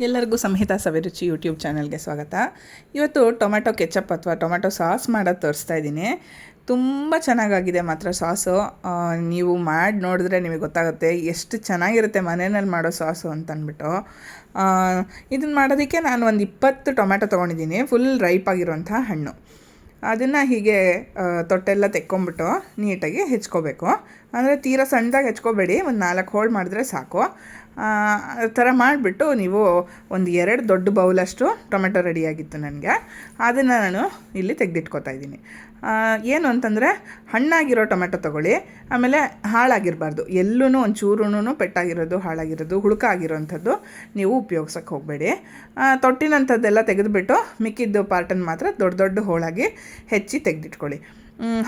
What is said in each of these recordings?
ಎಲ್ಲರಿಗೂ ಸಂಹಿತಾ ಸವಿರುಚಿ ಯೂಟ್ಯೂಬ್ ಚಾನಲ್ಗೆ ಸ್ವಾಗತ. ಇವತ್ತು ಟೊಮೆಟೊ ಕೆಚಪ್ ಅಥವಾ ಟೊಮೆಟೊ ಸಾಸ್ ಮಾಡೋದು ತೋರಿಸ್ತಾ ಇದ್ದೀನಿ. ತುಂಬ ಚೆನ್ನಾಗಾಗಿದೆ ಮಾತ್ರ ಸಾಸು. ನೀವು ಮಾಡಿ ನೋಡಿದ್ರೆ ನಿಮಗೆ ಗೊತ್ತಾಗುತ್ತೆ ಎಷ್ಟು ಚೆನ್ನಾಗಿರುತ್ತೆ ಮನೆಯಲ್ಲಿ ಮಾಡೋ ಸಾಸು ಅಂತ ಅಂದ್ಬಿಟ್ಟು. ಇದನ್ನು ಮಾಡೋದಕ್ಕೆ ನಾನು ಒಂದು 20 ಟೊಮೆಟೊ ತೊಗೊಂಡಿದ್ದೀನಿ, ಫುಲ್ ರೈಪ್ ಆಗಿರುವಂಥ ಹಣ್ಣು. ಅದನ್ನು ಹೀಗೆ ತೊಟ್ಟೆಲ್ಲ ತೆಕ್ಕೊಂಬಿಟ್ಟು ನೀಟಾಗಿ ಹೆಚ್ಕೋಬೇಕು. ಅಂದರೆ ತೀರಾ ಸಣ್ಣದಾಗಿ ಹೆಚ್ಕೋಬೇಡಿ, ಒಂದು 4 ಹೋಳು ಮಾಡಿದ್ರೆ ಸಾಕು. ಆ ಥರ ಮಾಡಿಬಿಟ್ಟು ನೀವು ಒಂದು 2 ದೊಡ್ಡ ಬೌಲಷ್ಟು ಟೊಮೆಟೊ ರೆಡಿಯಾಗಿತ್ತು ನನಗೆ. ಅದನ್ನು ನಾನು ಇಲ್ಲಿ ತೆಗೆದಿಟ್ಕೋತಾ ಇದ್ದೀನಿ. ಏನು ಅಂತಂದರೆ ಹಣ್ಣಾಗಿರೋ ಟೊಮೆಟೊ ತೊಗೊಳ್ಳಿ, ಆಮೇಲೆ ಹಾಳಾಗಿರಬಾರ್ದು. ಎಲ್ಲೂ ಒಂಚೂರೂ ಪೆಟ್ಟಾಗಿರೋದು, ಹಾಳಾಗಿರೋದು, ಹುಳುಕಾಗಿರೋವಂಥದ್ದು ನೀವು ಉಪಯೋಗ್ಸೋಕ್ಕೆ ಹೋಗಬೇಡಿ. ತೊಟ್ಟಿನಂಥದ್ದೆಲ್ಲ ತೆಗೆದುಬಿಟ್ಟು ಮಿಕ್ಕಿದ್ದು ಪಾರ್ಟನ್ನು ಮಾತ್ರ ದೊಡ್ಡ ದೊಡ್ಡ ಹೋಳಾಗಿ ಹೆಚ್ಚಿ ತೆಗೆದಿಟ್ಕೊಳ್ಳಿ.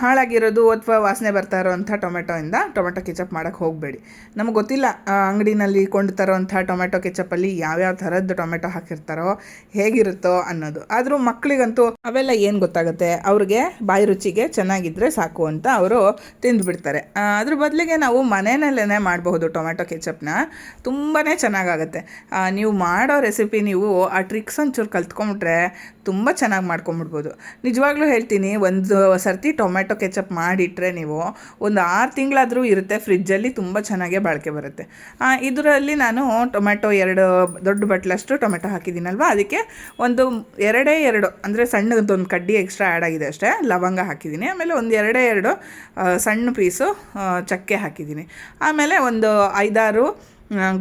ಹಾಳಾಗಿರೋದು ಅಥವಾ ವಾಸನೆ ಬರ್ತಾ ಇರೋವಂಥ ಟೊಮೆಟೊಯಿಂದ ಟೊಮೆಟೊ ಕೆಚಪ್ ಮಾಡೋಕ್ಕೆ ಹೋಗಬೇಡಿ. ನಮಗೆ ಗೊತ್ತಿಲ್ಲ ಅಂಗಡಿನಲ್ಲಿ ಕೊಂಡು ತರೋವಂಥ ಟೊಮೆಟೊ ಕೆಚಪ್ಪಲ್ಲಿ ಯಾವ್ಯಾವ ಥರದ್ದು ಟೊಮೆಟೊ ಹಾಕಿರ್ತಾರೋ, ಹೇಗಿರುತ್ತೋ ಅನ್ನೋದು. ಆದರೂ ಮಕ್ಕಳಿಗಂತೂ ಅವೆಲ್ಲ ಏನು ಗೊತ್ತಾಗುತ್ತೆ, ಅವ್ರಿಗೆ ಬಾಯಿ ರುಚಿಗೆ ಚೆನ್ನಾಗಿದ್ದರೆ ಸಾಕು ಅಂತ ಅವರು ತಿಂದುಬಿಡ್ತಾರೆ. ಅದ್ರ ಬದಲಿಗೆ ನಾವು ಮನೆಯಲ್ಲೇ ಮಾಡಬಹುದು ಟೊಮೆಟೊ ಕೆಚಪ್ನ. ತುಂಬಾ ಚೆನ್ನಾಗಾಗುತ್ತೆ. ನೀವು ಮಾಡೋ ರೆಸಿಪಿ ನೀವು ಆ ಟ್ರಿಕ್ಸ್ ಒಂಚೂರು ಕಲ್ತ್ಕೊಂಬಿಟ್ರೆ ತುಂಬ ಚೆನ್ನಾಗಿ ಮಾಡ್ಕೊಂಬಿಡ್ಬೋದು. ನಿಜವಾಗ್ಲೂ ಹೇಳ್ತೀನಿ, ಒಂದು ಸರ್ತಿ ಟೊಮೆಟೊ ಕೆಚಪ್ ಮಾಡಿಟ್ರೆ ನೀವು ಒಂದು 6 ತಿಂಗಳಾದರೂ ಇರುತ್ತೆ ಫ್ರಿಜ್ಜಲ್ಲಿ, ತುಂಬ ಚೆನ್ನಾಗೇ ಬಾಳಿಕೆ ಬರುತ್ತೆ. ಇದರಲ್ಲಿ ನಾನು ಟೊಮೆಟೊ 2 ದೊಡ್ಡ ಬಟ್ಲಷ್ಟು ಟೊಮೆಟೊ ಹಾಕಿದ್ದೀನಲ್ವ, ಅದಕ್ಕೆ ಒಂದು 2 ಅಂದರೆ ಸಣ್ಣದೊಂದು ಕಡ್ಡಿ ಎಕ್ಸ್ಟ್ರಾ ಆ್ಯಡ್ ಆಗಿದೆ ಅಷ್ಟೇ, ಲವಂಗ ಹಾಕಿದ್ದೀನಿ. ಆಮೇಲೆ ಒಂದು 2 ಸಣ್ಣ ಪೀಸು ಚಕ್ಕೆ ಹಾಕಿದ್ದೀನಿ. ಆಮೇಲೆ ಒಂದು 5-6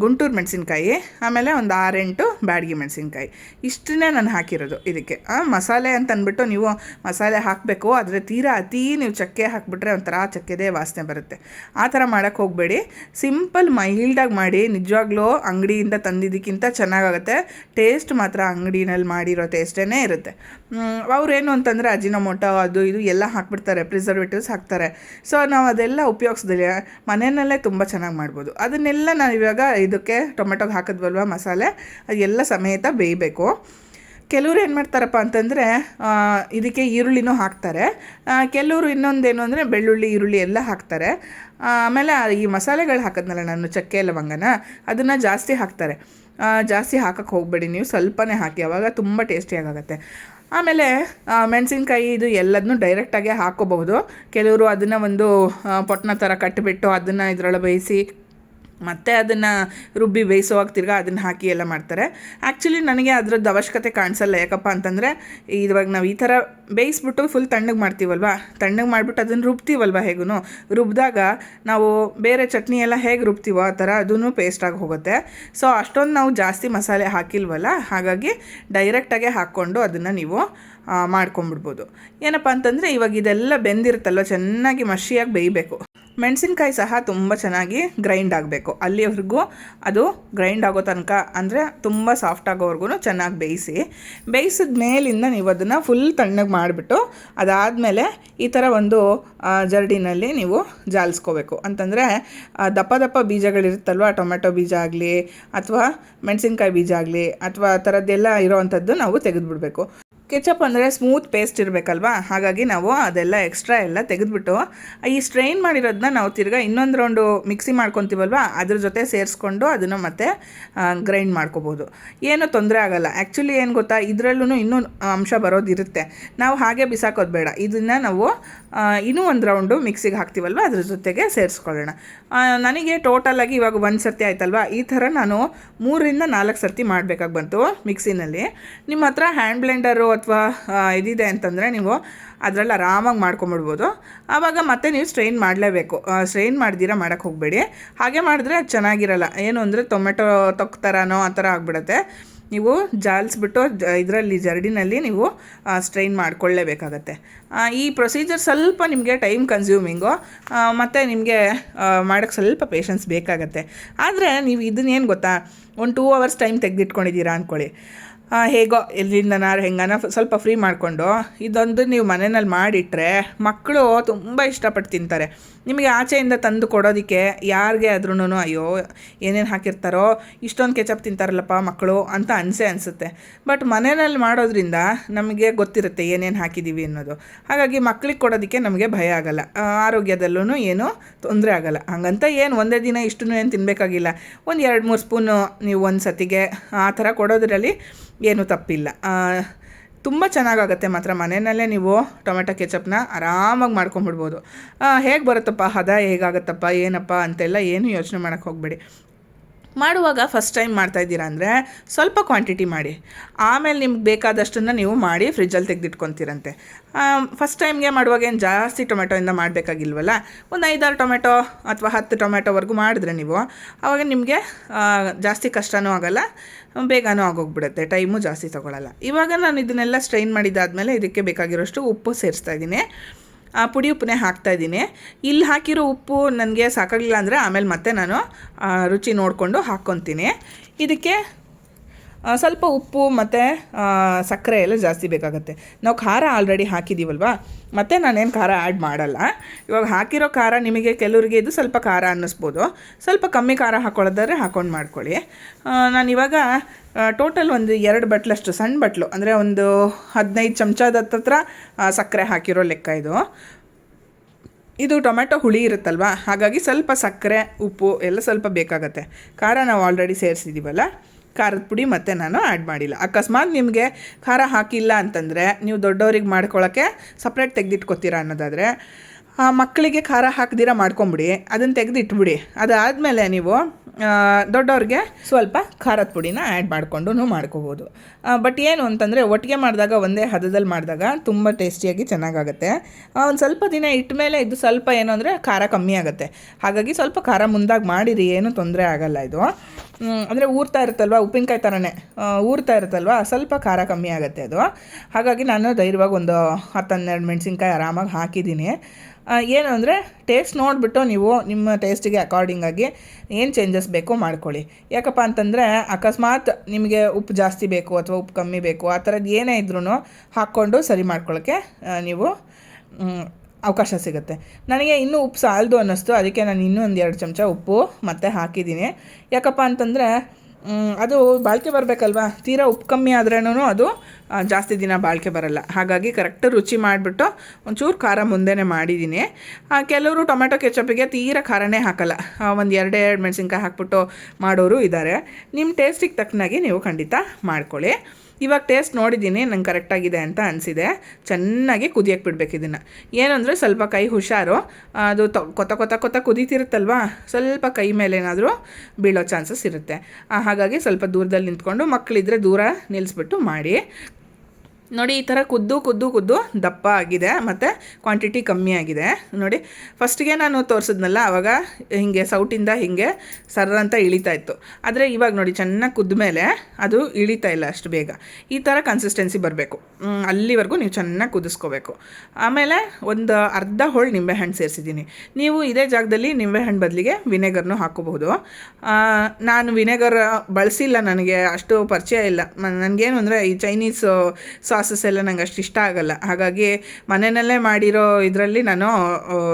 ಗುಂಟೂರು ಮೆಣಸಿನ್ಕಾಯಿ, ಆಮೇಲೆ ಒಂದು 6-8 ಬ್ಯಾಡಗಿ ಮೆಣಸಿನ್ಕಾಯಿ. ಇಷ್ಟನ್ನೇ ನಾನು ಹಾಕಿರೋದು ಇದಕ್ಕೆ. ಮಸಾಲೆ ಅಂತ ಅಂದ್ಬಿಟ್ಟು ನೀವು ಮಸಾಲೆ ಹಾಕಬೇಕು, ಆದರೆ ತೀರಾ ಅತಿ ನೀವು ಚಕ್ಕೆ ಹಾಕಿಬಿಟ್ರೆ ಒಂಥರ ಚಕ್ಕೆದೇ ವಾಸನೆ ಬರುತ್ತೆ. ಆ ಥರ ಮಾಡೋಕ್ಕೆ ಹೋಗಬೇಡಿ. ಸಿಂಪಲ್ ಮೈಲ್ಡಾಗಿ ಮಾಡಿ. ನಿಜವಾಗ್ಲೂ ಅಂಗಡಿಯಿಂದ ತಂದಿದ್ದಕ್ಕಿಂತ ಚೆನ್ನಾಗಾಗುತ್ತೆ. ಟೇಸ್ಟ್ ಮಾತ್ರ ಅಂಗಡಿನಲ್ಲಿ ಮಾಡಿರೋ ಟೇಸ್ಟೇ ಇರುತ್ತೆ. ಅವ್ರೇನು ಅಂತಂದರೆ ಅಜಿನೋಮೋಟೊ ಅದು ಇದು ಎಲ್ಲ ಹಾಕ್ಬಿಡ್ತಾರೆ, ಪ್ರಿಸರ್ವೇಟಿವ್ಸ್ ಹಾಕ್ತಾರೆ. ಸೊ ನಾವು ಅದೆಲ್ಲ ಉಪಯೋಗಿಸ್ದಿಲ್ಲ, ಮನೆಯಲ್ಲೇ ತುಂಬ ಚೆನ್ನಾಗಿ ಮಾಡ್ಬೋದು. ಅದನ್ನೆಲ್ಲ ನಾನು ಇವಾಗ ಇದಕ್ಕೆ ಟೊಮೆಟೊಗೆ ಹಾಕಿದ್ವಲ್ವ ಮಸಾಲೆ, ಅದೆಲ್ಲ ಸಮೇತ ಬೇಯಬೇಕು. ಕೆಲವರು ಏನು ಮಾಡ್ತಾರಪ್ಪ ಅಂತಂದರೆ ಇದಕ್ಕೆ ಈರುಳ್ಳಿನೂ ಹಾಕ್ತಾರೆ. ಕೆಲವರು ಇನ್ನೊಂದೇನು ಅಂದರೆ ಬೆಳ್ಳುಳ್ಳಿ, ಈರುಳ್ಳಿ ಎಲ್ಲ ಹಾಕ್ತಾರೆ. ಆಮೇಲೆ ಈ ಮಸಾಲೆಗಳು ಹಾಕಿದ್ನಲ್ಲ ನಾನು, ಚಕ್ಕೆ ಲವಂಗನ, ಅದನ್ನು ಜಾಸ್ತಿ ಹಾಕ್ತಾರೆ. ಜಾಸ್ತಿ ಹಾಕೋಕ್ಕೆ ಹೋಗಬೇಡಿ ನೀವು, ಸ್ವಲ್ಪನೇ ಹಾಕಿ, ಆವಾಗ ತುಂಬ ಟೇಸ್ಟಿಯಾಗುತ್ತೆ. ಆಮೇಲೆ ಮೆಣಸಿನ್ಕಾಯಿ ಇದು ಎಲ್ಲದನ್ನೂ ಡೈರೆಕ್ಟಾಗೆ ಹಾಕ್ಕೋಬಹುದು. ಕೆಲವರು ಅದನ್ನು ಒಂದು ಪೊಟ್ನ ಥರ ಕಟ್ಟಿಬಿಟ್ಟು ಅದನ್ನು ಇದರೊಳಗೆ ಬೇಯಿಸಿ ಮತ್ತು ಅದನ್ನು ರುಬ್ಬಿ ಬೇಯಿಸುವಾಗ ತಿರ್ಗಾ ಅದನ್ನು ಹಾಕಿ ಎಲ್ಲ ಮಾಡ್ತಾರೆ. ಆ್ಯಕ್ಚುಲಿ ನನಗೆ ಅದರದ್ದು ಅವಶ್ಯಕತೆ ಕಾಣಿಸಲ್ಲ. ಯಾಕಪ್ಪ ಅಂತಂದರೆ ಇವಾಗ ನಾವು ಈ ಥರ ಬೇಯಿಸ್ಬಿಟ್ಟು ಫುಲ್ ತಣ್ಣಗೆ ಮಾಡ್ತೀವಲ್ವ, ತಣ್ಣಗೆ ಮಾಡಿಬಿಟ್ಟು ಅದನ್ನು ರುಬ್ತೀವಲ್ವ, ಹೇಗೂ ರುಬ್ಬಿದಾಗ ನಾವು ಬೇರೆ ಚಟ್ನಿ ಎಲ್ಲ ಹೇಗೆ ರುಬ್ತೀವೋ ಆ ಥರ ಅದೂ ಪೇಸ್ಟಾಗಿ ಹೋಗುತ್ತೆ. ಸೊ ಅಷ್ಟೊಂದು ನಾವು ಜಾಸ್ತಿ ಮಸಾಲೆ ಹಾಕಿಲ್ವಲ್ಲ, ಹಾಗಾಗಿ ಡೈರೆಕ್ಟಾಗೆ ಹಾಕ್ಕೊಂಡು ಅದನ್ನು ನೀವು ಮಾಡ್ಕೊಂಬಿಡ್ಬೋದು. ಏನಪ್ಪ ಅಂತಂದರೆ ಇವಾಗ ಇದೆಲ್ಲ ಬೆಂದಿರುತ್ತಲ್ವ, ಚೆನ್ನಾಗಿ ಮಶಿಯಾಗಿ ಬೇಯಬೇಕು. ಮೆಣಸಿನ್ಕಾಯಿ ಸಹ ತುಂಬ ಚೆನ್ನಾಗಿ ಗ್ರೈಂಡ್ ಆಗಬೇಕು. ಅಲ್ಲಿವರೆಗೂ ಅದು ಗ್ರೈಂಡ್ ಆಗೋ ತನಕ, ಅಂದರೆ ತುಂಬ ಸಾಫ್ಟ್ ಆಗೋವರೆಗೂ ಚೆನ್ನಾಗಿ ಬೇಯಿಸಿದ ಮೇಲಿಂದ ನೀವು ಅದನ್ನು ಫುಲ್ ತಣ್ಣಗೆ ಮಾಡಿಬಿಟ್ಟು ಅದಾದಮೇಲೆ ಈ ಥರ ಒಂದು ಜರಡಿನಲ್ಲಿ ನೀವು ಜಾಲಿಸ್ಕೋಬೇಕು. ಅಂತಂದರೆ ದಪ್ಪ ಬೀಜಗಳಿರುತ್ತಲ್ವ, ಟೊಮೆಟೊ ಬೀಜ ಆಗಲಿ ಅಥವಾ ಮೆಣಸಿನ್ಕಾಯಿ ಬೀಜ ಆಗಲಿ ಅಥವಾ ಆ ಥರದ್ದೆಲ್ಲ ಇರೋವಂಥದ್ದು ನಾವು ತೆಗೆದುಬಿಡಬೇಕು. ಕೆಚಪ್ ಅಂದರೆ ಸ್ಮೂತ್ ಪೇಸ್ಟ್ ಇರಬೇಕಲ್ವ, ಹಾಗಾಗಿ ನಾವು ಅದೆಲ್ಲ ಎಕ್ಸ್ಟ್ರಾ ಎಲ್ಲ ತೆಗೆದುಬಿಟ್ಟು ಈ ಸ್ಟ್ರೈನ್ ಮಾಡಿರೋದನ್ನ ನಾವು ತಿರ್ಗಾ ಇನ್ನೊಂದು ರೌಂಡು ಮಿಕ್ಸಿ ಮಾಡ್ಕೊತೀವಲ್ವ, ಅದ್ರ ಜೊತೆ ಸೇರಿಸ್ಕೊಂಡು ಅದನ್ನು ಮತ್ತೆ ಗ್ರೈಂಡ್ ಮಾಡ್ಕೋಬೋದು. ಏನೂ ತೊಂದರೆ ಆಗೋಲ್ಲ. ಆ್ಯಕ್ಚುಲಿ ಏನು ಗೊತ್ತಾ, ಇದರಲ್ಲೂ ಇನ್ನೂ ಅಂಶ ಬರೋದಿರುತ್ತೆ. ನಾವು ಹಾಗೆ ಬಿಸಾಕೋದು ಬೇಡ. ಇದನ್ನು ನಾವು ಇನ್ನೂ ಒಂದು ರೌಂಡು ಮಿಕ್ಸಿಗೆ ಹಾಕ್ತೀವಲ್ವ, ಅದ್ರ ಜೊತೆಗೆ ಸೇರಿಸ್ಕೊಳ್ಳೋಣ. ನನಗೆ ಟೋಟಲಾಗಿ ಇವಾಗ 1 ಸರ್ತಿ ಆಯ್ತಲ್ವ, ಈ ಥರ ನಾನು 3-4 ಸರ್ತಿ ಮಾಡಬೇಕಾಗಿ ಬಂತು ಮಿಕ್ಸಿನಲ್ಲಿ. ನಿಮ್ಮ ಹತ್ರ ಹ್ಯಾಂಡ್ ಬ್ಲೆಂಡರು ಅಥವಾ ಇದಿದೆ ಅಂತಂದರೆ ನೀವು ಅದರಲ್ಲಿ ಆರಾಮಾಗಿ ಮಾಡ್ಕೊಂಬಿಡ್ಬೋದು. ಆವಾಗ ಮತ್ತೆ ನೀವು ಸ್ಟ್ರೈನ್ ಮಾಡಲೇಬೇಕು. ಸ್ಟ್ರೈನ್ ಮಾಡ್ದಿರ ಮಾಡೋಕ್ಕೆ ಹೋಗಬೇಡಿ. ಹಾಗೆ ಮಾಡಿದ್ರೆ ಅದು ಚೆನ್ನಾಗಿರಲ್ಲ. ಏನು ಅಂದರೆ ಟೊಮೆಟೊ ತೊಕ್ಕ ಥರನೋ ಆ ಥರ ಆಗಿಬಿಡುತ್ತೆ. ನೀವು ಜಾಲಿಸ್ಬಿಟ್ಟು ಇದರಲ್ಲಿ ಜರಡಿನಲ್ಲಿ ನೀವು ಸ್ಟ್ರೈನ್ ಮಾಡ್ಕೊಳ್ಳೇಬೇಕಾಗತ್ತೆ. ಈ ಪ್ರೊಸೀಜರ್ ಸ್ವಲ್ಪ ನಿಮಗೆ ಟೈಮ್ ಕನ್ಸ್ಯೂಮಿಂಗು, ಮತ್ತು ನಿಮಗೆ ಮಾಡೋಕ್ಕೆ ಸ್ವಲ್ಪ ಪೇಷನ್ಸ್ ಬೇಕಾಗತ್ತೆ. ಆದರೆ ನೀವು ಇದನ್ನೇನು ಗೊತ್ತಾ, ಒಂದು 2 hours ಟೈಮ್ ತೆಗೆದಿಟ್ಕೊಂಡಿದ್ದೀರಾ ಅಂದ್ಕೊಳ್ಳಿ. ಹೇಗೋ ಎಲ್ಲಿಂದನಾರು ಹೆಂಗನ ಸ್ವಲ್ಪ ಫ್ರೀ ಮಾಡಿಕೊಂಡು ಇದೊಂದು ನೀವು ಮನೆಯಲ್ಲಿ ಮಾಡಿಟ್ರೆ ಮಕ್ಕಳು ತುಂಬ ಇಷ್ಟಪಟ್ಟು ತಿಂತಾರೆ. ನಿಮಗೆ ಆಚೆಯಿಂದ ತಂದು ಕೊಡೋದಕ್ಕೆ ಯಾರಿಗೆ ಆದ್ರೂ ಅಯ್ಯೋ ಏನೇನು ಹಾಕಿರ್ತಾರೋ ಇಷ್ಟೊಂದು ಕೆಚಪ್ ತಿಂತಾರಲ್ಲಪ್ಪ ಮಕ್ಕಳು ಅಂತ ಅನಿಸುತ್ತೆ. ಬಟ್ ಮನೆಯಲ್ಲಿ ಮಾಡೋದ್ರಿಂದ ನಮಗೆ ಗೊತ್ತಿರುತ್ತೆ ಏನೇನು ಹಾಕಿದ್ದೀವಿ ಅನ್ನೋದು. ಹಾಗಾಗಿ ಮಕ್ಕಳಿಗೆ ಕೊಡೋದಕ್ಕೆ ನಮಗೆ ಭಯ ಆಗಲ್ಲ, ಆರೋಗ್ಯದಲ್ಲೂ ಏನೂ ತೊಂದರೆ ಆಗಲ್ಲ. ಹಾಗಂತ ಏನು ಒಂದೇ ದಿನ ಇಷ್ಟೂ ಏನು ತಿನ್ನಬೇಕಾಗಿಲ್ಲ. ಒಂದು 2-3 ಸ್ಪೂನು ನೀವು ಒಂದು ಸತಿಗೆ ಆ ಥರ ಕೊಡೋದ್ರಲ್ಲಿ ಏನೂ ತಪ್ಪಿಲ್ಲ. ತುಂಬ ಚೆನ್ನಾಗಾಗುತ್ತೆ ಮಾತ್ರ. ಮನೆಯಲ್ಲೇ ನೀವು ಟೊಮೆಟೊ ಕೆಚಪ್ನ ಆರಾಮಾಗಿ ಮಾಡ್ಕೊಂಬಿಡ್ಬೋದು. ಹೇಗೆ ಬರುತ್ತಪ್ಪ ಹದ ಹೇಗಾಗುತ್ತಪ್ಪ ಏನಪ್ಪ ಅಂತೆಲ್ಲ ಏನು ಯೋಚನೆ ಮಾಡೋಕ್ಕೆ ಹೋಗಬೇಡಿ. ಮಾಡುವಾಗ ಫಸ್ಟ್ ಟೈಮ್ ಮಾಡ್ತಾಯಿದ್ದೀರಾ ಅಂದರೆ ಸ್ವಲ್ಪ ಕ್ವಾಂಟಿಟಿ ಮಾಡಿ, ಆಮೇಲೆ ನಿಮ್ಗೆ ಬೇಕಾದಷ್ಟನ್ನು ನೀವು ಮಾಡಿ ಫ್ರಿಜ್ಜಲ್ಲಿ ತೆಗೆದಿಟ್ಕೊತೀರಂತೆ. ಫಸ್ಟ್ ಟೈಮ್ಗೆ ಮಾಡುವಾಗ ಏನು ಜಾಸ್ತಿ ಟೊಮೆಟೊಯಿಂದ ಮಾಡಬೇಕಾಗಿಲ್ವಲ್ಲ, ಒಂದು 5-6 ಟೊಮೆಟೊ ಅಥವಾ 10 ಟೊಮೆಟೊವರೆಗೂ ಮಾಡಿದ್ರೆ ನೀವು ಆವಾಗ ನಿಮಗೆ ಜಾಸ್ತಿ ಕಷ್ಟವೂ ಆಗೋಲ್ಲ, ಬೇಗನೂ ಆಗೋಗ್ಬಿಡುತ್ತೆ, ಟೈಮು ಜಾಸ್ತಿ ತೊಗೊಳ್ಳಲ್ಲ. ಇವಾಗ ನಾನು ಇದನ್ನೆಲ್ಲ ಸ್ಟ್ರೈನ್ ಮಾಡಿದ್ದಾದಮೇಲೆ ಇದಕ್ಕೆ ಬೇಕಾಗಿರೋಷ್ಟು ಉಪ್ಪು ಸೇರಿಸ್ತಾ ಇದ್ದೀನಿ. ಪುಡಿ ಉಪ್ಪನ್ನೇ ಹಾಕ್ತಾಯಿದ್ದೀನಿ. ಇಲ್ಲಿ ಹಾಕಿರೋ ಉಪ್ಪು ನನಗೆ ಸಾಕಾಗಲಿಲ್ಲ ಅಂದರೆ ಆಮೇಲೆ ಮತ್ತೆ ನಾನು ರುಚಿ ನೋಡಿಕೊಂಡು ಹಾಕ್ಕೊತೀನಿ. ಇದಕ್ಕೆ ಸ್ವಲ್ಪ ಉಪ್ಪು ಮತ್ತು ಸಕ್ಕರೆ ಎಲ್ಲ ಜಾಸ್ತಿ ಬೇಕಾಗುತ್ತೆ. ನಾವು ಖಾರ ಆಲ್ರೆಡಿ ಹಾಕಿದ್ದೀವಲ್ವ, ಮತ್ತು ನಾನೇನು ಖಾರ ಆ್ಯಡ್ ಮಾಡಲ್ಲ. ಇವಾಗ ಹಾಕಿರೋ ಖಾರ ನಿಮಗೆ ಕೆಲವರಿಗೆ ಇದು ಸ್ವಲ್ಪ ಖಾರ ಅನ್ನಿಸ್ಬೋದು, ಸ್ವಲ್ಪ ಕಮ್ಮಿ ಖಾರ ಹಾಕ್ಕೊಳ್ಳೋದಾದ್ರೆ ಹಾಕ್ಕೊಂಡು ಮಾಡ್ಕೊಳ್ಳಿ. ನಾನಿವಾಗ ಟೋಟಲ್ ಒಂದು 2 ಬಟ್ಲಷ್ಟು, ಸಣ್ಣ ಬಟ್ಲು ಅಂದರೆ ಒಂದು 15 ಚಮಚದ ಹತ್ರ ಸಕ್ಕರೆ ಹಾಕಿರೋ ಲೆಕ್ಕ ಇದು. ಇದು ಟೊಮೆಟೊ ಹುಳಿ ಇರುತ್ತಲ್ವ, ಹಾಗಾಗಿ ಸ್ವಲ್ಪ ಸಕ್ಕರೆ ಉಪ್ಪು ಎಲ್ಲ ಸ್ವಲ್ಪ ಬೇಕಾಗತ್ತೆ. ಖಾರ ನಾವು ಆಲ್ರೆಡಿ ಸೇರಿಸಿದ್ದೀವಲ್ಲ, ಖಾರದ ಪುಡಿ ಮತ್ತೆ ನಾನು ಆ್ಯಡ್ ಮಾಡಿಲ್ಲ. ಅಕಸ್ಮಾತ್ ನಿಮಗೆ ಖಾರ ಹಾಕಿಲ್ಲ ಅಂತಂದರೆ ನೀವು ದೊಡ್ಡವ್ರಿಗೆ ಮಾಡ್ಕೊಳ್ಳೋಕ್ಕೆ ಸಪ್ರೇಟ್ ತೆಗೆದಿಟ್ಕೊತೀರ ಅನ್ನೋದಾದರೆ ಮಕ್ಕಳಿಗೆ ಖಾರ ಹಾಕ್ದಿರ ಮಾಡ್ಕೊಂಬಿಡಿ, ಅದನ್ನು ತೆಗೆದಿಟ್ಬಿಡಿ. ಅದಾದಮೇಲೆ ನೀವು ದೊಡ್ಡವ್ರಿಗೆ ಸ್ವಲ್ಪ ಖಾರದ ಪುಡಿನ ಆ್ಯಡ್ ಮಾಡಿಕೊಂಡು ಮಾಡ್ಕೋಬೋದು. ಬಟ್ ಏನು ಅಂತಂದರೆ ಒಟ್ಟಿಗೆ ಮಾಡಿದಾಗ ಒಂದೇ ಹದದಲ್ಲಿ ಮಾಡಿದಾಗ ತುಂಬ ಟೇಸ್ಟಿಯಾಗಿ ಚೆನ್ನಾಗಾಗುತ್ತೆ. ಒಂದು ಸ್ವಲ್ಪ ದಿನ ಇಟ್ಟ ಮೇಲೆ ಇದು ಸ್ವಲ್ಪ ಏನು ಅಂದರೆ ಖಾರ ಕಮ್ಮಿ ಆಗುತ್ತೆ. ಹಾಗಾಗಿ ಸ್ವಲ್ಪ ಖಾರ ಮುಂದಾಗಿ ಮಾಡಿರಿ, ಏನೂ ತೊಂದರೆ ಆಗೋಲ್ಲ. ಇದು ಅಂದರೆ ಊರ್ತಾ ಇರುತ್ತಲ್ವ, ಉಪ್ಪಿನಕಾಯಿ ಥರನೇ ಊರ್ತಾ ಇರುತ್ತಲ್ವ, ಸ್ವಲ್ಪ ಖಾರ ಕಮ್ಮಿ ಆಗುತ್ತೆ ಅದು. ಹಾಗಾಗಿ ನಾನು ಧೈರ್ಯವಾಗಿ ಒಂದು 10-12 ಮೆಣಸಿನ್ಕಾಯಿ ಆರಾಮಾಗಿ ಹಾಕಿದ್ದೀನಿ. ಏನು ಅಂದರೆ ಟೇಸ್ಟ್ ನೋಡಿಬಿಟ್ಟು ನೀವು ನಿಮ್ಮ ಟೇಸ್ಟಿಗೆ ಅಕಾರ್ಡಿಂಗಾಗಿ ಏನು ಚೇಂಜಸ್ ಬೇಕೋ ಮಾಡ್ಕೊಳ್ಳಿ. ಯಾಕಪ್ಪ ಅಂತಂದರೆ ಅಕಸ್ಮಾತ್ ನಿಮಗೆ ಉಪ್ಪು ಜಾಸ್ತಿ ಬೇಕು ಅಥವಾ ಉಪ್ಪು ಕಮ್ಮಿ ಬೇಕು ಆ ಥರದ್ದು ಏನೇ ಇದ್ರೂ ಹಾಕ್ಕೊಂಡು ಸರಿ ಮಾಡ್ಕೊಳ್ಳೋಕ್ಕೆ ನೀವು ಅವಕಾಶ ಸಿಗುತ್ತೆ. ನನಗೆ ಇನ್ನೂ ಉಪ್ಪು ಸಾಲದು ಅನ್ನಿಸ್ತು, ಅದಕ್ಕೆ ನಾನು ಇನ್ನೂ ಒಂದು 2 ಚಮಚ ಉಪ್ಪು ಮತ್ತೆ ಹಾಕಿದ್ದೀನಿ. ಯಾಕಪ್ಪ ಅಂತಂದರೆ ಅದು ಬಾಳಿಕೆ ಬರಬೇಕಲ್ವ, ತೀರಾ ಉಪ್ಪು ಕಮ್ಮಿ ಆದ್ರೇನೂ ಅದು ಜಾಸ್ತಿ ದಿನ ಬಾಳಿಕೆ ಬರಲ್ಲ. ಹಾಗಾಗಿ ಕರೆಕ್ಟ್ ರುಚಿ ಮಾಡಿಬಿಟ್ಟು ಒಂಚೂರು ಖಾರ ಮುಂದೆನೇ ಮಾಡಿದ್ದೀನಿ. ಕೆಲವರು ಟೊಮೆಟೊ ಕೆಚಪ್ಪಿಗೆ ತೀರಾ ಖಾರನೇ ಹಾಕಲ್ಲ, ಒಂದು 2 ಮೆಣಸಿನ್ಕಾಯಿ ಹಾಕ್ಬಿಟ್ಟು ಮಾಡೋರು ಇದ್ದಾರೆ. ನಿಮ್ಮ ಟೇಸ್ಟಿಗೆ ತಕ್ಕನಾಗಿ ನೀವು ಖಂಡಿತ ಮಾಡ್ಕೊಳ್ಳಿ. ಇವಾಗ ಟೇಸ್ಟ್ ನೋಡಿದ್ದೀನಿ, ನಂಗೆ ಕರೆಕ್ಟಾಗಿದೆ ಅಂತ ಅನಿಸಿದೆ. ಚೆನ್ನಾಗಿ ಕುದಿಯಕ್ಕೆ ಬಿಡಬೇಕು ಇದನ್ನು. ಏನಂದರೆ ಸ್ವಲ್ಪ ಕೈ ಹುಷಾರು, ಅದು ಕೊತ ಕುದೀತಿರುತ್ತಲ್ವ, ಸ್ವಲ್ಪ ಕೈ ಮೇಲೆ ಏನಾದರೂ ಬೀಳೋ ಚಾನ್ಸಸ್ ಇರುತ್ತೆ. ಹಾಗಾಗಿ ಸ್ವಲ್ಪ ದೂರದಲ್ಲಿ ನಿಂತ್ಕೊಂಡು, ಮಕ್ಕಳಿದ್ರೆ ದೂರ ನಿಲ್ಲಿಸ್ಬಿಟ್ಟು ಮಾಡಿ. ನೋಡಿ, ಈ ಥರ ಕುದ್ದು ದಪ್ಪ ಆಗಿದೆ ಮತ್ತು ಕ್ವಾಂಟಿಟಿ ಕಮ್ಮಿ ಆಗಿದೆ. ನೋಡಿ, ಫಸ್ಟಿಗೆ ನಾನು ತೋರಿಸಿದ್ನಲ್ಲ ಆವಾಗ ಹೀಗೆ ಸೌಟಿಂದ ಹೀಗೆ ಸರ್ರಂತ ಇಳಿತಾ ಇತ್ತು. ಆದರೆ ಇವಾಗ ನೋಡಿ ಚೆನ್ನಾಗಿ ಕುದ್ದ ಮೇಲೆ ಅದು ಇಳಿತಾ ಇಲ್ಲ ಅಷ್ಟು ಬೇಗ. ಈ ಥರ ಕನ್ಸಿಸ್ಟೆನ್ಸಿ ಬರಬೇಕು, ಅಲ್ಲಿವರೆಗೂ ನೀವು ಚೆನ್ನಾಗಿ ಕುದಿಸ್ಕೋಬೇಕು. ಆಮೇಲೆ ಒಂದು ಅರ್ಧ ಹೋಳು ನಿಂಬೆಹಣ್ಣು ಸೇರಿಸಿದ್ದೀನಿ. ನೀವು ಇದೇ ಜಾಗದಲ್ಲಿ ನಿಂಬೆಹಣ್ಣು ಬದಲಿಗೆ ವಿನೆಗರ್ನೂ ಹಾಕೋಬಹುದು. ನಾನು ವಿನೆಗರ್ ಬಳಸಿಲ್ಲ, ನನಗೆ ಅಷ್ಟು ಪರಿಚಯ ಇಲ್ಲ. ನನಗೇನು ಅಂದರೆ ಈ ಚೈನೀಸ್ ಸಾಸಸ್ ಎಲ್ಲ ನಂಗೆ ಅಷ್ಟು ಇಷ್ಟ ಆಗಲ್ಲ. ಹಾಗಾಗಿ ಮನೆಯಲ್ಲೇ ಮಾಡಿರೋ ಇದರಲ್ಲಿ ನಾನು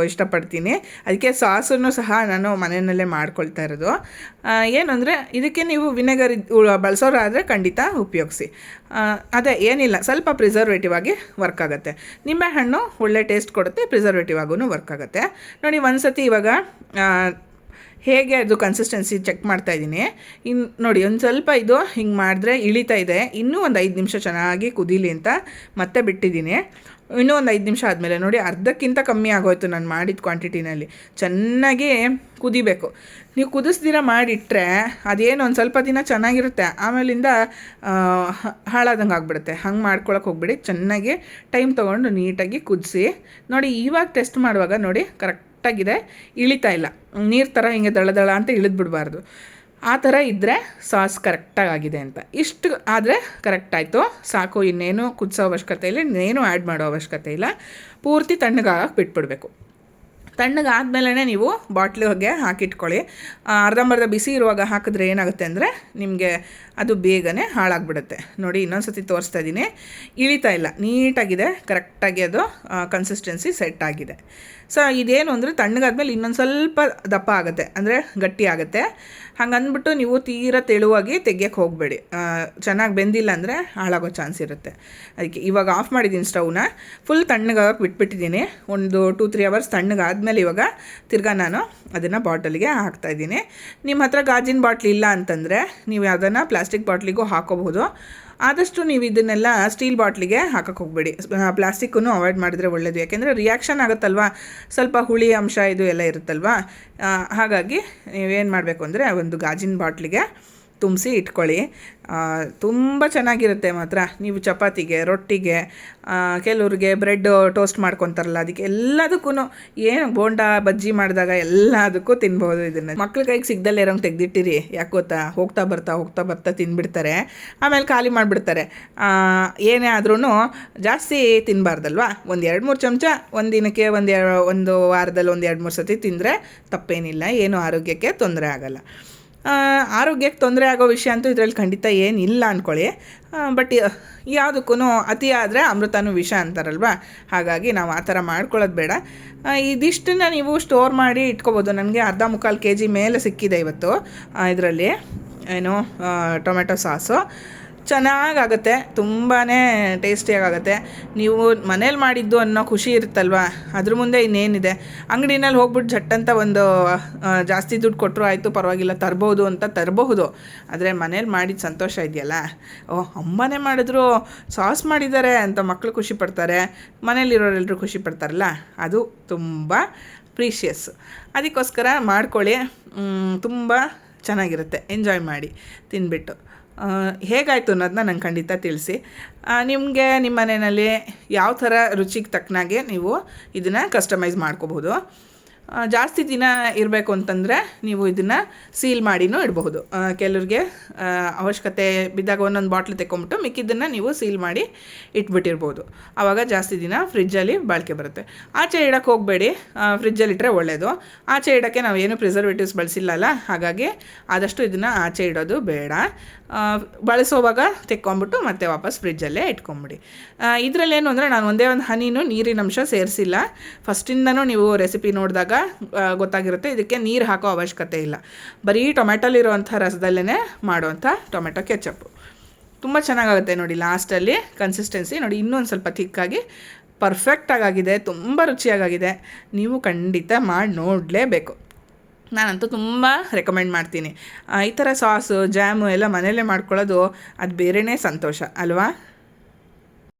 ಇಷ್ಟಪಡ್ತೀನಿ. ಅದಕ್ಕೆ ಸಾಸನ್ನು ಸಹ ನಾನು ಮನೆಯಲ್ಲೇ ಮಾಡ್ಕೊಳ್ತಾ ಇರೋದು. ಏನಂದರೆ ಇದಕ್ಕೆ ನೀವು ವಿನೆಗರ್ ಬಳಸೋರಾದರೆ ಖಂಡಿತ ಉಪಯೋಗಿಸಿ. ಅದೇ ಏನಿಲ್ಲ, ಸ್ವಲ್ಪ ಪ್ರಿಸರ್ವೇಟಿವ್ ಆಗಿ ವರ್ಕ್ ಆಗುತ್ತೆ. ನಿಂಬೆಹಣ್ಣು ಒಳ್ಳೆ ಟೇಸ್ಟ್ ಕೊಡುತ್ತೆ, ಪ್ರಿಸರ್ವೇಟಿವ್ ಆಗೂ ವರ್ಕ್ ಆಗುತ್ತೆ. ನೋಡಿ, ಒಂದು ಸತಿ ಇವಾಗ ಹೇಗೆ ಅದು ಕನ್ಸಿಸ್ಟೆನ್ಸಿ ಚೆಕ್ ಮಾಡ್ತಾಯಿದ್ದೀನಿ. ಇನ್ನು ನೋಡಿ, ಒಂದು ಸ್ವಲ್ಪ ಇದು ಹಿಂಗೆ ಮಾಡಿದ್ರೆ ಇಳಿತಾ ಇದೆ. ಇನ್ನೂ ಒಂದು 5 ನಿಮಿಷ ಚೆನ್ನಾಗಿ ಕುದೀಲಿ ಅಂತ ಮತ್ತೆ ಬಿಟ್ಟಿದ್ದೀನಿ. ಇನ್ನೂ ಒಂದು 5 ನಿಮಿಷ ಆದಮೇಲೆ ನೋಡಿ, ಅರ್ಧಕ್ಕಿಂತ ಕಮ್ಮಿ ಆಗೋಯ್ತು ನಾನು ಮಾಡಿದ ಕ್ವಾಂಟಿಟಿನಲ್ಲಿ. ಚೆನ್ನಾಗಿ ಕುದಿಬೇಕು. ನೀವು ಕುದಿಸ್ದಿರ ಮಾಡಿಟ್ರೆ ಅದೇನು ಒಂದು ಸ್ವಲ್ಪ ದಿನ ಚೆನ್ನಾಗಿರುತ್ತೆ, ಆಮೇಲಿಂದ ಹಾಳಾದಂಗೆ ಆಗಿಬಿಡುತ್ತೆ. ಹಂಗೆ ಮಾಡ್ಕೊಳಕ್ಕೆ ಹೋಗ್ಬಿಡಿ. ಚೆನ್ನಾಗಿ ಟೈಮ್ ತೊಗೊಂಡು ನೀಟಾಗಿ ಕುದಿಸಿ. ನೋಡಿ, ಇವಾಗ ಟೆಸ್ಟ್ ಮಾಡುವಾಗ ನೋಡಿ ಕರೆಕ್ಟಾಗಿದೆ, ಇಳಿತಾ ಇಲ್ಲ. ನೀರು ಥರ ಹಿಂಗೆ ದಳ ಅಂತ ಇಳಿದ್ಬಿಡಬಾರ್ದು. ಆ ಥರ ಇದ್ದರೆ ಸಾಸ್ ಕರೆಕ್ಟಾಗಿದೆ ಅಂತ. ಇಷ್ಟು ಆದರೆ ಕರೆಕ್ಟಾಯಿತು, ಸಾಕು. ಇನ್ನೇನು ಕುದಿಸೋ ಅವಶ್ಯಕತೆ ಇಲ್ಲ, ಇನ್ನೇನು ಆ್ಯಡ್ ಮಾಡೋ ಅವಶ್ಯಕತೆ ಇಲ್ಲ. ಪೂರ್ತಿ ತಣ್ಣಗಾಗಕ್ಕೆ ಬಿಟ್ಬಿಡಬೇಕು. ತಣ್ಣಗಾದ್ಮೇಲೆ ನೀವು ಬಾಟ್ಲಿಗೆ ಹಾಕಿಟ್ಕೊಳ್ಳಿ. ಅರ್ಧಂಬರ್ಧ ಬಿಸಿ ಇರುವಾಗ ಹಾಕಿದ್ರೆ ಏನಾಗುತ್ತೆ ಅಂದರೆ ನಿಮಗೆ ಅದು ಬೇಗನೆ ಹಾಳಾಗ್ಬಿಡುತ್ತೆ. ನೋಡಿ ಇನ್ನೊಂದು ಸತಿ ತೋರಿಸ್ತಾ ಇದ್ದೀನಿ, ಇಳಿತಾ ಇಲ್ಲ, ನೀಟಾಗಿದೆ, ಕರೆಕ್ಟಾಗಿ ಅದು ಕನ್ಸಿಸ್ಟೆನ್ಸಿ ಸೆಟ್ ಆಗಿದೆ. ಸೊ ಇದೇನು ಅಂದರೆ ತಣ್ಣಗಾದ್ಮೇಲೆ ಇನ್ನೊಂದು ಸ್ವಲ್ಪ ದಪ್ಪ ಆಗುತ್ತೆ, ಅಂದರೆ ಗಟ್ಟಿ ಆಗುತ್ತೆ. ಹಂಗಂದ್ಬಿಟ್ಟು ನೀವು ತೀರಾ ತೆಳುವಾಗಿ ತೆಗಿಯೋಕ್ಕೆ ಹೋಗಬೇಡಿ, ಚೆನ್ನಾಗಿ ಬೆಂದಿಲ್ಲ ಅಂದರೆ ಹಾಳಾಗೋ ಚಾನ್ಸ್ ಇರುತ್ತೆ. ಅದಕ್ಕೆ ಇವಾಗ ಆಫ್ ಮಾಡಿದ್ದೀನಿ ಸ್ಟವ್ನ, ಫುಲ್ ತಣ್ಣಗಾಗಕ್ಕೆ ಬಿಟ್ಬಿಟ್ಟಿದ್ದೀನಿ. ಒಂದು 2-3 ಅವರ್ಸ್ ತಣ್ಣಗಾದ್ಮೇಲೆ ಇವಾಗ ತಿರ್ಗಾ ನಾನು ಅದನ್ನು ಬಾಟಲಿಗೆ ಹಾಕ್ತಾಯಿದ್ದೀನಿ. ನಿಮ್ಮ ಹತ್ರ ಗಾಜಿನ ಬಾಟ್ಲಿ ಇಲ್ಲ ಅಂತಂದರೆ ನೀವು ಅದನ್ನು ಪ್ಲಾಸ್ಟಿಕ್ ಬಾಟ್ಲಿಗೂ ಹಾಕೋಬಹುದು. ಆದಷ್ಟು ನೀವು ಇದನ್ನೆಲ್ಲ ಸ್ಟೀಲ್ ಬಾಟ್ಲಿಗೆ ಹಾಕಕ್ಕೆ ಹೋಗಬೇಡಿ, ಪ್ಲಾಸ್ಟಿಕ್ಕೂ ಅವಾಯ್ಡ್ ಮಾಡಿದ್ರೆ ಒಳ್ಳೆಯದು. ಯಾಕೆಂದರೆ ರಿಯಾಕ್ಷನ್ ಆಗುತ್ತಲ್ವ, ಸ್ವಲ್ಪ ಹುಳಿ ಅಂಶ ಇದು ಎಲ್ಲ ಇರುತ್ತಲ್ವ. ಹಾಗಾಗಿ ನೀವೇನು ಮಾಡಬೇಕು ಅಂದರೆ ಒಂದು ಗಾಜಿನ ಬಾಟ್ಲಿಗೆ ತುಂಬಿಸಿ ಇಟ್ಕೊಳ್ಳಿ. ತುಂಬ ಚೆನ್ನಾಗಿರುತ್ತೆ ಮಾತ್ರ. ನೀವು ಚಪಾತಿಗೆ, ರೊಟ್ಟಿಗೆ, ಕೆಲವ್ರಿಗೆ ಬ್ರೆಡ್ ಟೋಸ್ಟ್ ಮಾಡ್ಕೊತಾರಲ್ಲ, ಅದಕ್ಕೆ ಎಲ್ಲದಕ್ಕೂ ಏನು ಬೋಂಡ ಬಜ್ಜಿ ಮಾಡಿದಾಗ ಎಲ್ಲದಕ್ಕೂ ತಿನ್ಬೋದು ಇದನ್ನು. ಮಕ್ಳ ಕೈಗೆ ಸಿಗ್ದಲ್ಲೇ ಇರೋಂಗೆ ತೆಗೆದಿಟ್ಟಿರಿ. ಯಾಕೆ ಗೊತ್ತಾ, ಹೋಗ್ತಾ ಬರ್ತಾ ತಿಂದುಬಿಡ್ತಾರೆ, ಆಮೇಲೆ ಖಾಲಿ ಮಾಡಿಬಿಡ್ತಾರೆ. ಏನೇ ಆದ್ರೂ ಜಾಸ್ತಿ ತಿನ್ನಬಾರ್ದಲ್ವ. ಒಂದು 2-3 ಚಮಚ ಒಂದು ದಿನಕ್ಕೆ, ಒಂದು ವಾರದಲ್ಲಿ 1-2-3 ಸತಿ ತಿಂದರೆ ತಪ್ಪೇನಿಲ್ಲ, ಏನು ಆರೋಗ್ಯಕ್ಕೆ ತೊಂದರೆ ಆಗೋಲ್ಲ. ಆರೋಗ್ಯಕ್ಕೆ ತೊಂದರೆ ಆಗೋ ವಿಷಯ ಅಂತೂ ಇದರಲ್ಲಿ ಖಂಡಿತ ಏನಿಲ್ಲ ಅಂದ್ಕೊಳ್ಳಿ. ಬಟ್ ಯಾವುದಕ್ಕೂ ಅತಿ ಆದರೆ ಅಮೃತನೂ ವಿಷ ಅಂತಾರಲ್ವ, ಹಾಗಾಗಿ ನಾವು ಆ ಥರ ಮಾಡ್ಕೊಳ್ಳೋದು ಬೇಡ. ಇದಿಷ್ಟನ್ನು ನೀವು ಸ್ಟೋರ್ ಮಾಡಿ ಇಟ್ಕೋಬೋದು. ನನಗೆ 1/4 kg ಮೇಲೆ ಸಿಕ್ಕಿದೆ ಇವತ್ತು ಇದರಲ್ಲಿ ಏನು ಟೊಮೆಟೊ ಸಾಸು. ಚೆನ್ನಾಗಾಗುತ್ತೆ, ತುಂಬಾ ಟೇಸ್ಟಿಯಾಗುತ್ತೆ. ನೀವು ಮನೇಲಿ ಮಾಡಿದ್ದು ಅನ್ನೋ ಖುಷಿ ಇರುತ್ತಲ್ವ, ಅದ್ರ ಮುಂದೆ ಇನ್ನೇನಿದೆ. ಅಂಗಡಿನಲ್ಲಿ ಹೋಗ್ಬಿಟ್ಟು ಝಟ್ಟಂತ ಒಂದು ಜಾಸ್ತಿ ದುಡ್ಡು ಕೊಟ್ಟರು ಆಯಿತು ಪರವಾಗಿಲ್ಲ ತರ್ಬೋದು ಅಂತ ತರಬಹುದು, ಆದರೆ ಮನೇಲಿ ಮಾಡಿದ ಸಂತೋಷ ಇದೆಯಲ್ಲ, ಅಮ್ಮನೇ ಮಾಡಿದ್ರು, ಸಾಸ್ ಮಾಡಿದ್ದಾರೆ ಅಂತ ಮಕ್ಕಳು ಖುಷಿ ಪಡ್ತಾರೆ, ಮನೇಲಿರೋರೆಲ್ಲರೂ ಖುಷಿ ಪಡ್ತಾರಲ್ಲ, ಅದು ತುಂಬ ಪ್ರೀಷಿಯಸ್. ಅದಕ್ಕೋಸ್ಕರ ಮಾಡ್ಕೊಳ್ಳಿ, ತುಂಬ ಚೆನ್ನಾಗಿರುತ್ತೆ. ಎಂಜಾಯ್ ಮಾಡಿ ತಿಂದ್ಬಿಟ್ಟು. ಹೇಗಾಯಿತು ಅನ್ನೋದನ್ನ ನಂಗೆ ಖಂಡಿತ ತಿಳಿಸಿ. ನಿಮಗೆ ನಿಮ್ಮ ಮನೆಯಲ್ಲಿ ಯಾವ ಥರ ರುಚಿಗೆ ತಕ್ಕನಾಗೆ ನೀವು ಇದನ್ನು ಕಸ್ಟಮೈಸ್ ಮಾಡ್ಕೋಬಹುದು. ಜಾಸ್ತಿ ದಿನ ಇರಬೇಕು ಅಂತಂದರೆ ನೀವು ಇದನ್ನು ಸೀಲ್ ಮಾಡಿನೂ ಇಡಬಹುದು. ಕೆಲವ್ರಿಗೆ ಅವಶ್ಯಕತೆ ಬಿದ್ದಾಗ ಒಂದೊಂದು ಬಾಟ್ಲು ತೆಕ್ಕೊಂಬಿಟ್ಟು ಮಿಕ್ಕಿದ್ದನ್ನು ನೀವು ಸೀಲ್ ಮಾಡಿ ಇಟ್ಬಿಟ್ಟಿರ್ಬೋದು. ಆವಾಗ ಜಾಸ್ತಿ ದಿನ ಫ್ರಿಜ್ಜಲ್ಲಿ ಬಾಳಿಕೆ ಬರುತ್ತೆ. ಆಚೆ ಇಡೋಕ್ಕೆ ಹೋಗಬೇಡಿ, ಫ್ರಿಜ್ಜಲ್ಲಿಟ್ಟರೆ ಒಳ್ಳೆಯದು. ಆಚೆ ಇಡೋಕ್ಕೆ ನಾವು ಏನು ಪ್ರಿಸರ್ವೇಟಿವ್ಸ್ ಬಳಸಿಲ್ಲಲ್ಲ, ಹಾಗಾಗಿ ಆದಷ್ಟು ಇದನ್ನು ಆಚೆ ಇಡೋದು ಬೇಡ. ಬಳಸೋವಾಗ ತೆಕ್ಕೊಂಬಿಟ್ಟು ಮತ್ತೆ ವಾಪಸ್ ಫ್ರಿಜ್ಜಲ್ಲೇ ಇಟ್ಕೊಂಬಿಡಿ. ಇದರಲ್ಲೇನು ಅಂದರೆ ನಾನು ಒಂದೇ ಒಂದು ಹನಿನೂ ನೀರಿನಂಶ ಸೇರಿಸಿಲ್ಲ. ಫಸ್ಟಿಂದನೂ ನೀವು ರೆಸಿಪಿ ನೋಡಿದಾಗ ಗೊತ್ತಾಗಿರುತ್ತೆ, ಇದಕ್ಕೆ ನೀರು ಹಾಕೋ ಅವಶ್ಯಕತೆ ಇಲ್ಲ. ಬರೀ ಟೊಮೆಟೊಲಿರುವಂಥ ರಸದಲ್ಲೇ ಮಾಡುವಂಥ ಟೊಮೆಟೊ ಕೆಚಪ್ಪು ತುಂಬ ಚೆನ್ನಾಗಾಗುತ್ತೆ. ನೋಡಿ ಲಾಸ್ಟಲ್ಲಿ ಕನ್ಸಿಸ್ಟೆನ್ಸಿ ನೋಡಿ, ಇನ್ನೊಂದು ಸ್ವಲ್ಪ ಥಿಕ್ಕಾಗಿ ಪರ್ಫೆಕ್ಟಾಗಿದೆ, ತುಂಬ ರುಚಿಯಾಗಿದೆ. ನೀವು ಖಂಡಿತ ಮಾಡಿ ನೋಡಲೇಬೇಕು. ನಾನಂತೂ ತುಂಬ ರೆಕಮೆಂಡ್ ಮಾಡ್ತೀನಿ. ಈ ಥರ ಸಾಸು, ಜಾಮು ಎಲ್ಲ ಮನೆಯಲ್ಲೇ ಮಾಡ್ಕೊಳ್ಳೋದು ಅದು ಬೇರೆಯೇ ಸಂತೋಷ ಅಲ್ವಾ.